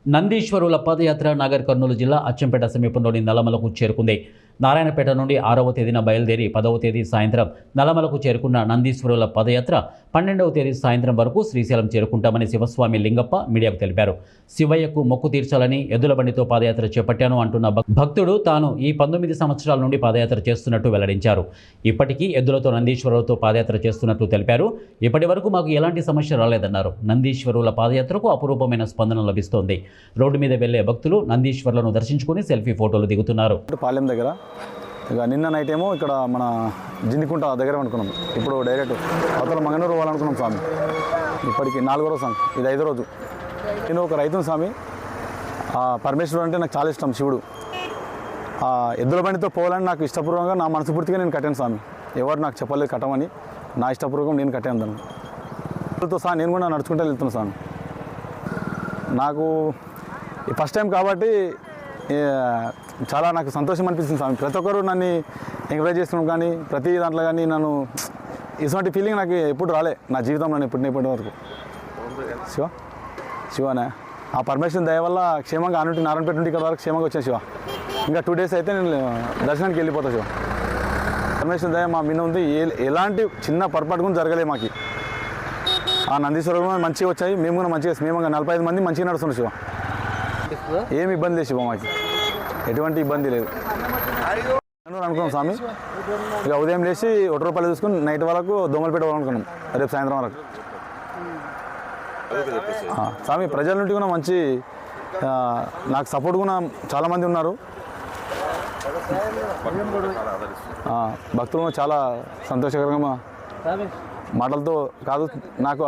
నందీశ్వరుల పాదయాత్ర నాగర్ కర్నూలు జిల్లా అచ్చంపేట సమీపంలోని నల్లమలకు చేరుకుంది. నారాయణపేట నుండి 6వ తేదీన బయలుదేరి 10వ తేదీ సాయంత్రం నల్లమలకు చేరుకున్న నందీశ్వరుల పాదయాత్ర 12వ తేదీ సాయంత్రం వరకు శ్రీశైలం చేరుకుంటామని శివస్వామి లింగప్ప మీడియాకు తెలిపారు. శివయ్యకు మొక్కు తీర్చాలని ఎద్దుల బండితో పాదయాత్ర చేపట్టాను అంటున్న భక్తుడు తాను ఈ 19 సంవత్సరాల నుండి పాదయాత్ర చేస్తున్నట్టు వెల్లడించారు. ఇప్పటికీ ఎద్దులతో నందీశ్వరులతో పాదయాత్ర చేస్తున్నట్టు తెలిపారు. ఇప్పటి వరకు మాకు ఎలాంటి సమస్య రాలేదన్నారు. నందీశ్వరుల పాదయాత్రకు అపురూపమైన స్పందన లభిస్తోంది. రోడ్డు మీద వెళ్లే భక్తులు నందీశ్వరులను దర్శించుకుని సెల్ఫీ ఫోటోలు దిగుతున్నారు. పాలెం దగ్గర ఇక నిన్న నైట్ ఏమో ఇక్కడ మన జిందికుంట దగ్గర అనుకున్నాం. ఇప్పుడు డైరెక్ట్ అవతల మంగనూరు పోవాలనుకున్నాం స్వామి. ఇప్పటికి 4వ రోజు స్వామి, ఇది 5వ రోజు. నేను ఒక రైతును స్వామి. పరమేశ్వరుడు అంటే నాకు చాలా ఇష్టం. శివుడు ఎద్దుల బండితో పోవాలని నాకు ఇష్టపూర్వకంగా నా మనస్ఫూర్తిగా నేను కట్టాను స్వామి. ఎవరు నాకు చెప్పలేదు కట్టమని, నా ఇష్టపూర్వకం నేను కట్టాను దాన్ని. ఎద్దులతో సహా నేను కూడా నడుచుకుంటూ వెళ్తున్నాను స్వామి. నాకు ఈ ఫస్ట్ టైం కాబట్టి చాలా నాకు సంతోషం అనిపిస్తుంది స్వామి. ప్రతి ఒక్కరు నన్ను ఎంకరేజ్ చేస్తున్నాం, కానీ ప్రతి దాంట్లో కానీ నన్ను ఇటువంటి ఫీలింగ్ నాకు ఎప్పుడు రాలే నా జీవితంలో ఇప్పటి వరకు. శివనే ఆ పరమేశ్వరుని దయ వల్ల క్షేమంగా ఆనుంటి నారాయణపేట నుండి ఇక్కడ వరకు క్షేమంగా వచ్చాను శివ. ఇంకా 2 days అయితే నేను దర్శనానికి వెళ్ళిపోతా శివ. పరమేశ్వరుని దయ మా మీద ఉంది. ఎలాంటి చిన్న పొరపాటు కూడా జరగలేదు మాకు. ఆ నందీశ్వరులు మంచిగా వచ్చాయి, మేము కూడా మంచిగా 45 మంది మంచిగా నడుస్తున్నాం శివ. ఏమి ఇబ్బంది లేదు శివ, మాకు ఎటువంటి ఇబ్బంది లేదు అనుకున్నాం స్వామి. ఇక ఉదయం లేచి 1 రూపాయలు తీసుకుని నైట్ వరకు దోమలపేట పోవాలనుకున్నాం, రేపు సాయంత్రం వరకు. స్వామి ప్రజల నుండి కూడా మంచి నాకు సపోర్ట్ కూడా చాలామంది ఉన్నారు. భక్తులు చాలా సంతోషకరంగా మాటలతో కాదు నాకు